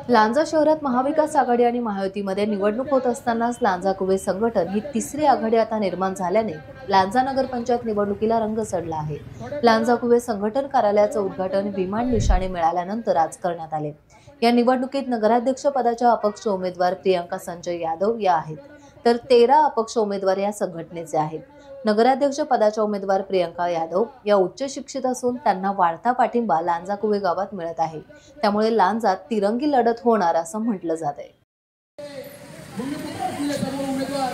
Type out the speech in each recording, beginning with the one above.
लांजा शहरात महाविकास आघाडी आणि महायुतीमध्ये निवडणूक होत असतानाच लांजा कुवे संघटन ही तिसरी आघाडी आता निर्माण झाल्याने लांजा नगरपंचायत निवडणुकीला रंग चढला आहे। लांजा कुवे संघटन कार्यालयाचे उद्घाटन विमान निशाणे मिळाल्यानंतर आज करण्यात आले। या निवडणुकीत नगराध्यक्ष पदाच्या अपक्ष उमेदवार प्रियंका संजय यादव या आहेत, तर 13 अपक्ष उमेदवार या संघटनेचे आहेत। नगराध्यक्ष पदाच्या उमेदवार प्रियंका यादव या उच्च शिक्षित असून त्यांना वाढता पाठिंबा लांजा कुवे गावात मिळत आहे। त्यामुळे लांजात तिरंगी लढत होणार असं म्हटलं जात आहे। उमेदवार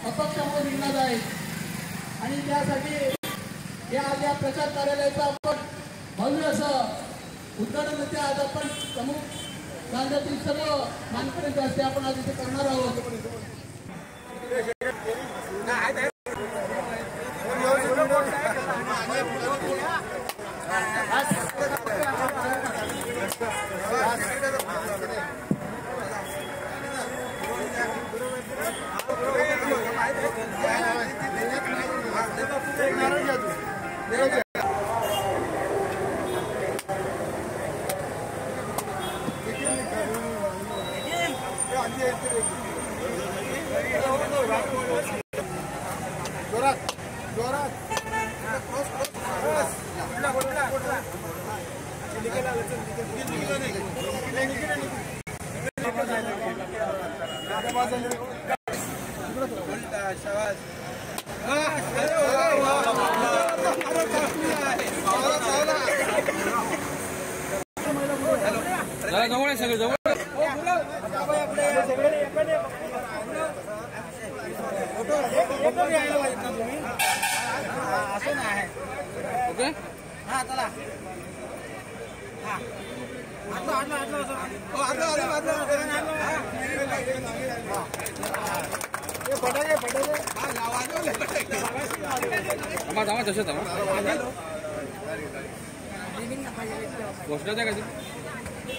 अपक्षामध्ये निघणार आहे आणि त्यासाठी या प्रचार कार्यालयाचं आपण भव्य असं उद्घाटन ते आज आपण प्रमुख लांजातील सर्व मानकऱ्यांचे असते आपण आज इथे करणार आहोत।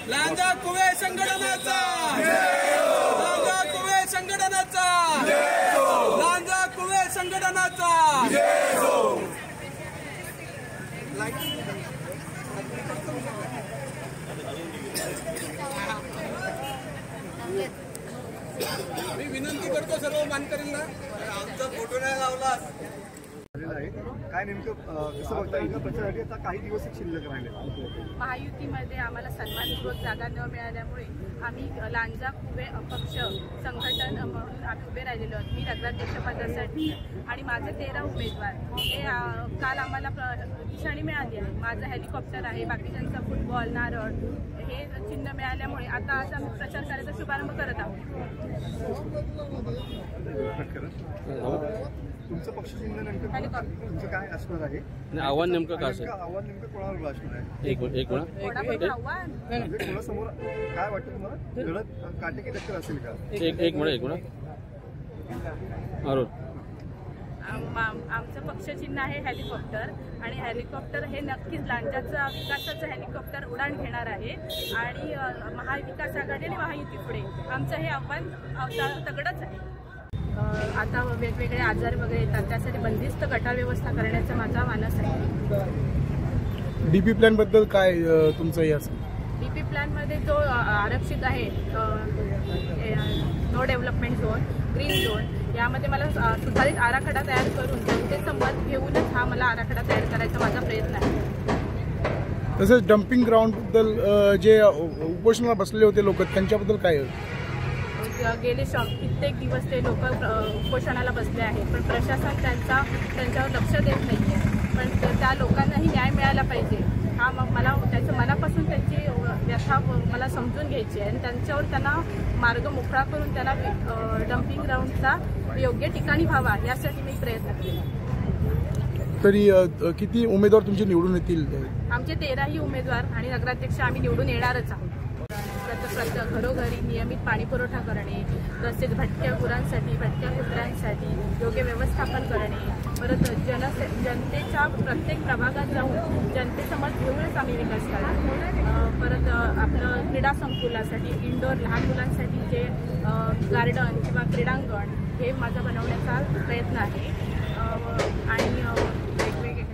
लांजा कुवे संघटनाचा लांजा कुवे संघटनाचा लांजा कुवे संघटनाचा मी विनंती करतो सर्व मानकरींना, आमचा फोटो नाही लावला काय नेमकं कसं बघता येईल प्रचारासाठी आता काही दिवस शिल्लक राहिले। महायुतीमध्ये आम्हाला सन्मानपूर्वक जागा न मिळाल्यामुळे आम्ही लांजा कुवे अपक्ष संघटन म्हणून आम्ही उभे राहिलेलो आहोत। मी नगराध्यक्ष पदासाठी आणि माझे 13 उमेदवार हे काल आम्हाला निशाणी मिळाली आहे। माझं हेलिकॉप्टर आहे, बाकीच्यांचा फुटबॉल नारळ हे चिन्ह मिळाल्यामुळे आता आज आम्ही प्रचार कार्याचा शुभारंभ करत आहोत। तुमचं पक्ष चिन्ह नेमकं तुमचं काय असणार आहे? आव्हान नेमकं काय असेल? आव्हान नेमकं कोणाला असणार आहे? एक कोणासमोर काय वाटतं तुम्हाला? लढत काटेकी टक्कर असेल का? एक मिनिट आमचं पक्ष चिन्ह आहे हेलिकॉप्टर आणि हेलिकॉप्टर हे नक्कीच लांजाचा विकासाचं हेलिकॉप्टर उडान घेणार आहे आणि महाविकास आघाडी आणि महायुती पुढे आमचं हे आव्हान तगडच आहे। आता वेगवेगळे आजार वगैरे येतात, त्यासाठी बंदिस्त गटार व्यवस्था करण्याचा माझा मानस आहे। डीपी प्लॅन बद्दल काय तुमचं याच? डीपी प्लॅन मध्ये जो आरक्षित आहे no development zone, green zone, यामध्ये मला सुधारित आराखडा तयार करून जनतेचं मत घेऊनच हा मला आराखडा तयार करायचा माझा प्रयत्न आहे। तसेच डम्पिंग ग्राउंड बद्दल जे उपोषणाला बसलेले होते लोक, त्यांच्याबद्दल काय? गेले कित्येक दिवस ते लोक उपोषणाला बसले आहेत, पण प्रशासन त्यांच्यावर लक्ष देत नाही आहे। पण त्या लोकांनाही न्याय मिळाला पाहिजे, हा मला त्याचं मनापासून त्यांची व्यथा मला समजून घ्यायची आहे आणि त्यांना मार्ग मोकळा करून त्यांना डम्पिंग ग्राउंडचा योग्य ठिकाणी व्हावा यासाठी मी प्रयत्न केले। तरी किती उमेदवार तुमचे निवडून येतील? आमचे 13ही उमेदवार आणि नगराध्यक्ष आम्ही निवडून येणारच आहोत। घरोघरी नियमित पाणी पुरवठा करणे, तसेच भटक्या गुरांसाठी भटक्या कुत्र्यांसाठी योग्य व्यवस्थापन करणे, परत जनतेच्या प्रत्येक प्रभागात जाऊन जनतेचं मत घेऊनच आम्ही विकास करणार। परत आपलं क्रीडा संकुलासाठी इंडोर लहान मुलांसाठी जे गार्डन किंवा क्रीडांगण हे माझा बनवण्याचा प्रयत्न आहे आणि वेगवेगळे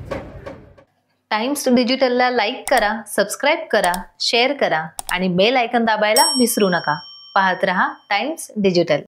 टाइम्स डिजिटलला लाईक करा, सबस्क्राईब करा, शेअर करा आणि बेल आयकॉन दाबायला विसरू नका. पाहत रहा टाइम्स डिजिटल.